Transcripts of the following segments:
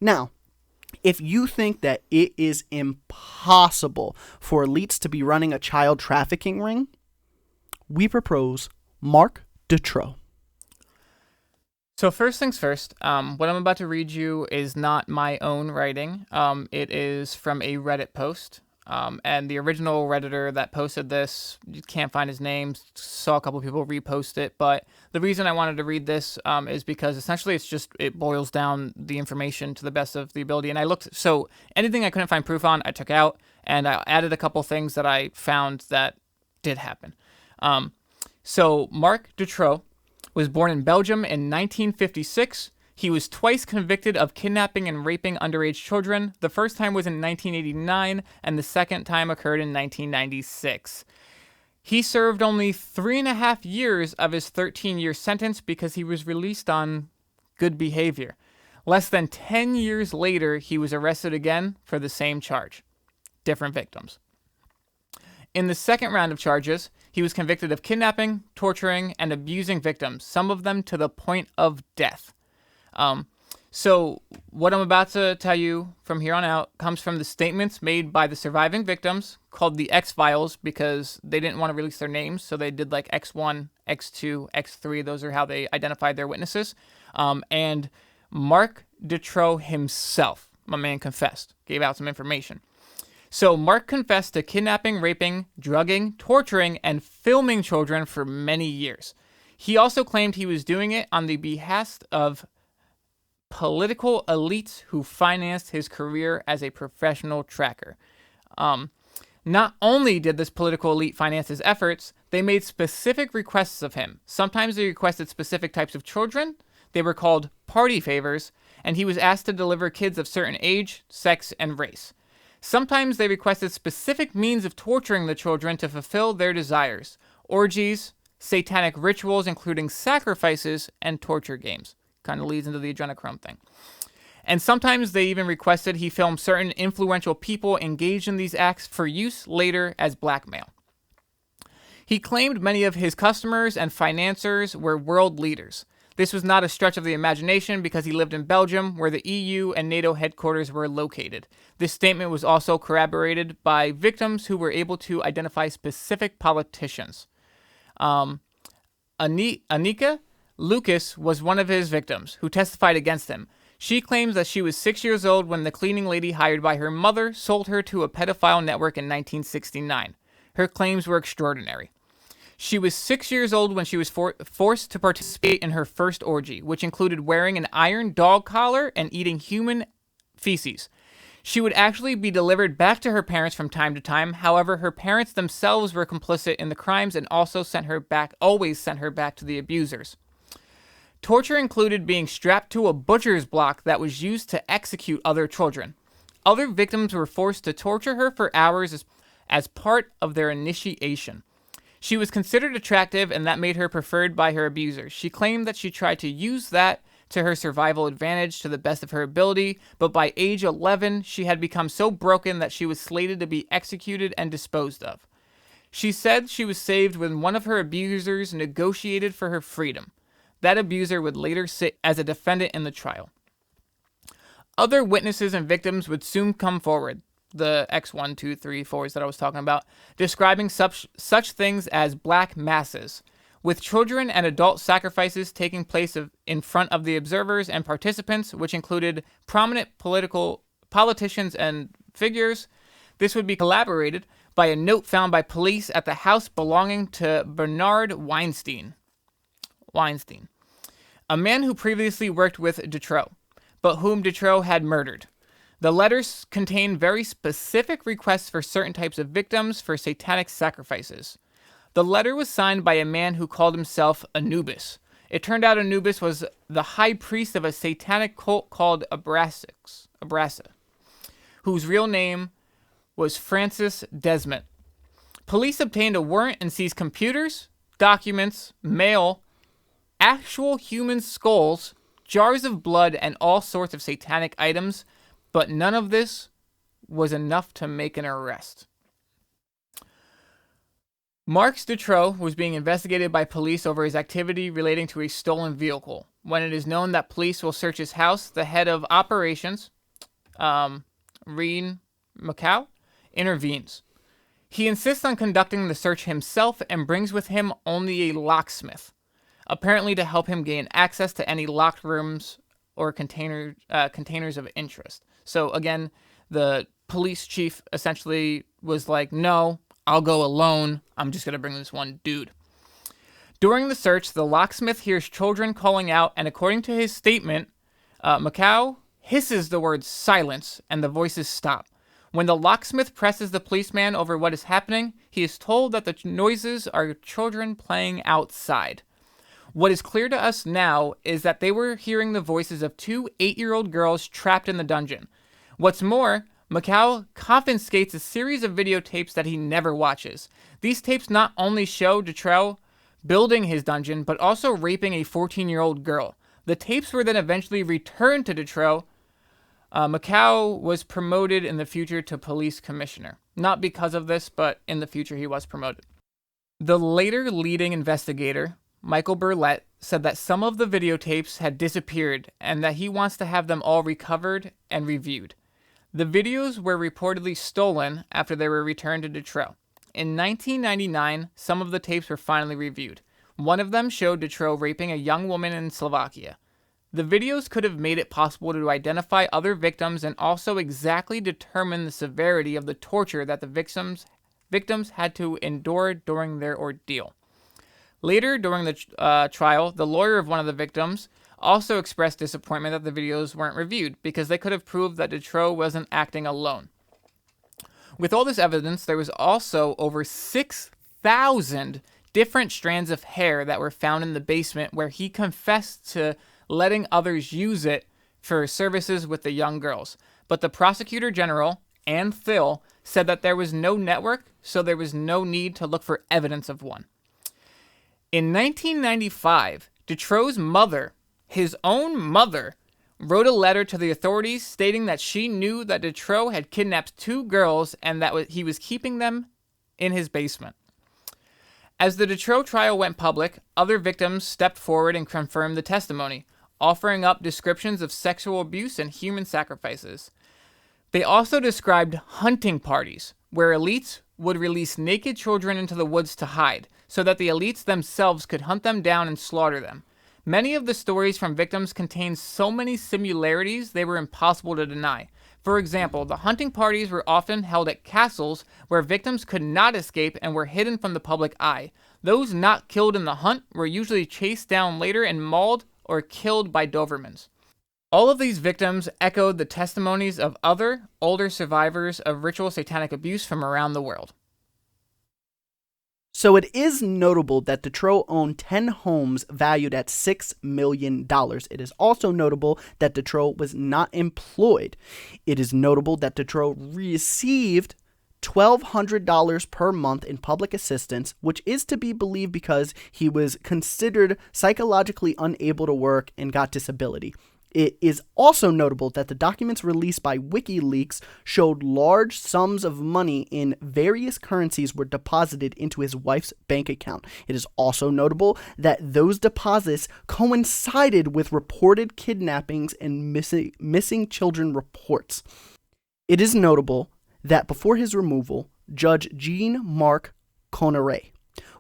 Now, if you think that it is impossible for elites to be running a child trafficking ring, we propose Marc Dutroux. So first things first, what I'm about to read you is not my own writing. It is from a Reddit post. And the original Redditor that posted this, you can't find his name, saw a couple of people repost it. But the reason I wanted to read this is because essentially it boils down the information to the best of the ability. And I looked, so anything I couldn't find proof on, I took out. And I added a couple things that I found that did happen. So Marc Dutroux was born in Belgium in 1956. He was twice convicted of kidnapping and raping underage children. The first time was in 1989, and the second time occurred in 1996. He served only 3.5 years of his 13-year sentence because he was released on good behavior. Less than 10 years later, he was arrested again for the same charge. Different victims. In the second round of charges, he was convicted of kidnapping, torturing, and abusing victims, some of them to the point of death. So what I'm about to tell you from here on out comes from the statements made by the surviving victims, called the X-Files, because they didn't want to release their names, so they did like X1, X2, X3. Those are how they identified their witnesses. And Marc Dutroux himself, my man, confessed, gave out some information. So Marc confessed to kidnapping, raping, drugging, torturing, and filming children for many years. He also claimed he was doing it on the behest of political elites who financed his career as a professional tracker. Not only did this political elite finance his efforts, they made specific requests of him. Sometimes they requested specific types of children. They were called party favors, and he was asked to deliver kids of certain age, sex, and race. Sometimes they requested specific means of torturing the children to fulfill their desires: orgies, satanic rituals, including sacrifices, and torture games. Kind of leads into the adrenochrome thing. And sometimes they even requested he film certain influential people engaged in these acts for use later as blackmail. He claimed many of his customers and financiers were world leaders. This was not a stretch of the imagination because he lived in Belgium, where the EU and NATO headquarters were located. This statement was also corroborated by victims who were able to identify specific politicians. Anika Lucas was one of his victims who testified against him. She claims that she was 6 years old when the cleaning lady hired by her mother sold her to a pedophile network in 1969. Her claims were extraordinary. She was 6 years old when she was forced to participate in her first orgy, which included wearing an iron dog collar and eating human feces. She would actually be delivered back to her parents from time to time. However, her parents themselves were complicit in the crimes and also always sent her back to the abusers. Torture included being strapped to a butcher's block that was used to execute other children. Other victims were forced to torture her for hours as part of their initiation. She was considered attractive, and that made her preferred by her abusers. She claimed that she tried to use that to her survival advantage to the best of her ability, but by age 11, she had become so broken that she was slated to be executed and disposed of. She said she was saved when one of her abusers negotiated for her freedom. That abuser would later sit as a defendant in the trial. Other witnesses and victims would soon come forward, the X1, 2, 3, 4s that I was talking about, describing such things as black masses, with children and adult sacrifices taking place in front of the observers and participants, which included prominent politicians and figures. This would be corroborated by a note found by police at the house belonging to Bernard Weinstein, a man who previously worked with Dutroux, but whom Dutroux had murdered. The letters contain very specific requests for certain types of victims for satanic sacrifices. The letter was signed by a man who called himself Anubis. It turned out Anubis was the high priest of a satanic cult called Abrasa, whose real name was Francis Desmond. Police obtained a warrant and seized computers, documents, mail, actual human skulls, jars of blood, and all sorts of satanic items, but none of this was enough to make an arrest. Marc Dutroux was being investigated by police over his activity relating to a stolen vehicle. When it is known that police will search his house, the head of operations, Reen Macau, intervenes. He insists on conducting the search himself and brings with him only a locksmith, apparently to help him gain access to any locked rooms or containers of interest. So again, the police chief essentially was like, no, I'll go alone. I'm just going to bring this one dude. During the search, the locksmith hears children calling out, and according to his statement, Macau hisses the word silence, and the voices stop. When the locksmith presses the policeman over what is happening, he is told that the noises are children playing outside. What is clear to us now is that they were hearing the voices of 2 8-year-old girls trapped in the dungeon. What's more, Macau confiscates a series of videotapes that he never watches. These tapes not only show Dutroux building his dungeon, but also raping a 14-year-old girl. The tapes were then eventually returned to Dutroux. Macau was promoted in the future to police commissioner. Not because of this, but in the future he was promoted. The later leading investigator, Michael Burlett, said that some of the videotapes had disappeared and that he wants to have them all recovered and reviewed. The videos were reportedly stolen after they were returned to Dutroux. In 1999, some of the tapes were finally reviewed. One of them showed Dutroux raping a young woman in Slovakia. The videos could have made it possible to identify other victims and also exactly determine the severity of the torture that the victims had to endure during their ordeal. Later, during the trial, the lawyer of one of the victims also expressed disappointment that the videos weren't reviewed because they could have proved that Dutroux wasn't acting alone. With all this evidence, there was also over 6,000 different strands of hair that were found in the basement where he confessed to letting others use it for services with the young girls. But the prosecutor general, Ann Thill, said that there was no network, so there was no need to look for evidence of one. In 1995, Dutroux's mother, his own mother, wrote a letter to the authorities stating that she knew that Dutroux had kidnapped 2 girls and that he was keeping them in his basement. As the Dutroux trial went public, other victims stepped forward and confirmed the testimony, offering up descriptions of sexual abuse and human sacrifices. They also described hunting parties, where elites would release naked children into the woods to hide, so that the elites themselves could hunt them down and slaughter them. Many of the stories from victims contained so many similarities they were impossible to deny. For example, the hunting parties were often held at castles where victims could not escape and were hidden from the public eye. Those not killed in the hunt were usually chased down later and mauled or killed by Dobermans. All of these victims echoed the testimonies of other, older survivors of ritual satanic abuse from around the world. So it is notable that Dutroux owned 10 homes valued at $6 million. It is also notable that Dutroux was not employed. It is notable that Dutroux received $1,200 per month in public assistance, which is to be believed because he was considered psychologically unable to work and got disability. It is also notable that the documents released by WikiLeaks showed large sums of money in various currencies were deposited into his wife's bank account. It is also notable that those deposits coincided with reported kidnappings and missing children reports. It is notable that before his removal, Judge Jean-Marc Conneray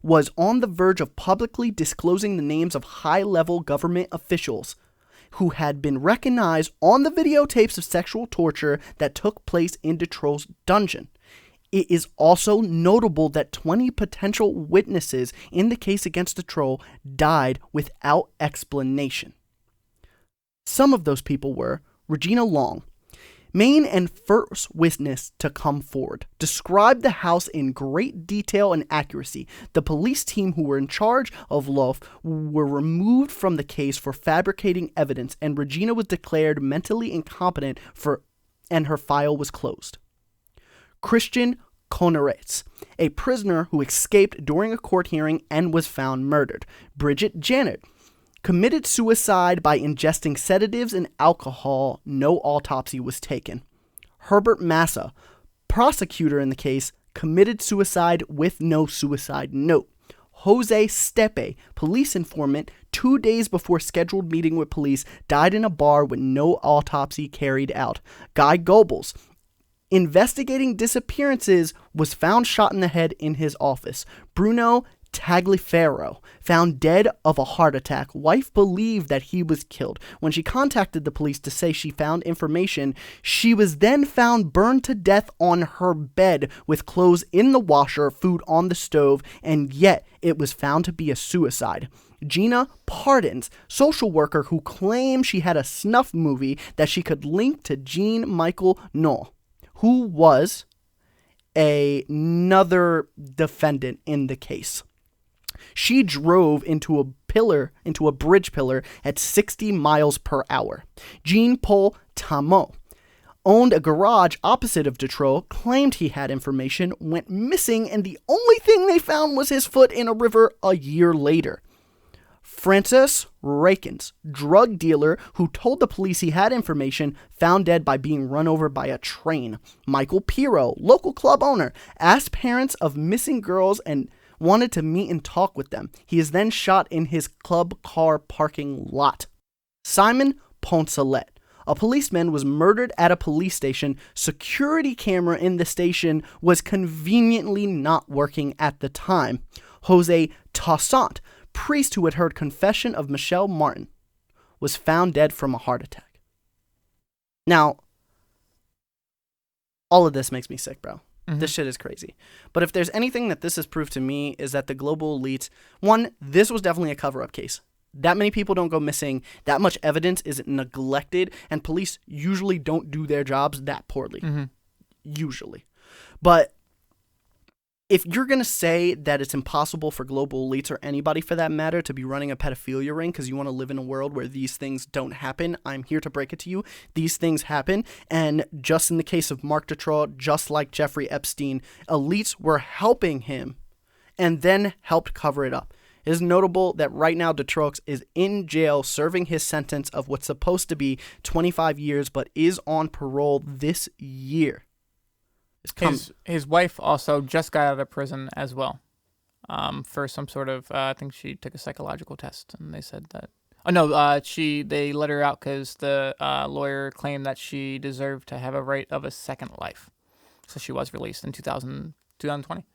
was on the verge of publicly disclosing the names of high-level government officials who had been recognized on the videotapes of sexual torture that took place in Dutroux's dungeon. It is also notable that 20 potential witnesses in the case against Dutroux died without explanation. Some of those people were Regina Long, main and first witness to come forward, described the house in great detail and accuracy. The police team who were in charge of Loaf were removed from the case for fabricating evidence, and Regina was declared mentally incompetent and her file was closed. Christian Konarets, a prisoner who escaped during a court hearing and was found murdered. Bridget Janet committed suicide by ingesting sedatives and alcohol. No autopsy was taken. Herbert Massa, prosecutor in the case, committed suicide with no suicide note. Jose Stepe, police informant, 2 days before scheduled meeting with police, died in a bar with no autopsy carried out. Guy Goebbels, investigating disappearances, was found shot in the head in his office. Bruno Tagliaferro, found dead of a heart attack. Wife believed that he was killed. When she contacted the police to say she found information, she was then found burned to death on her bed with clothes in the washer, food on the stove, and yet it was found to be a suicide. Gina Pardons, social worker who claimed she had a snuff movie that she could link to Jean Michael Noll, who was another defendant in the case. She drove into a bridge pillar at 60 miles per hour. Jean-Paul Tamot owned a garage opposite of Dutroux, claimed he had information, went missing, and the only thing they found was his foot in a river a year later. Francis Rakens, drug dealer who told the police he had information, found dead by being run over by a train. Michael Pirro, local club owner, asked parents of missing girls and wanted to meet and talk with them. He is then shot in his club car parking lot. Simon Poncelet, a policeman, was murdered at a police station. Security camera in the station was conveniently not working at the time. Jose Toussaint, priest who had heard confession of Michelle Martin, was found dead from a heart attack. Now, all of this makes me sick, bro. Mm-hmm. This shit is crazy. But if there's anything that this has proved to me is that the global elites, one, this was definitely a cover-up case. That many people don't go missing. That much evidence is neglected, and police usually don't do their jobs that poorly. Mm-hmm. Usually. But if you're going to say that it's impossible for global elites or anybody for that matter to be running a pedophilia ring because you want to live in a world where these things don't happen, I'm here to break it to you. These things happen. And just in the case of Marc Dutroux, just like Jeffrey Epstein, elites were helping him and then helped cover it up. It is notable that right now Dutroux is in jail serving his sentence of what's supposed to be 25 years, but is on parole this year. His wife also just got out of prison as well, for some sort of I think she took a psychological test, and they said that they let her out because the lawyer claimed that she deserved to have a right of a second life, so she was released in 2020.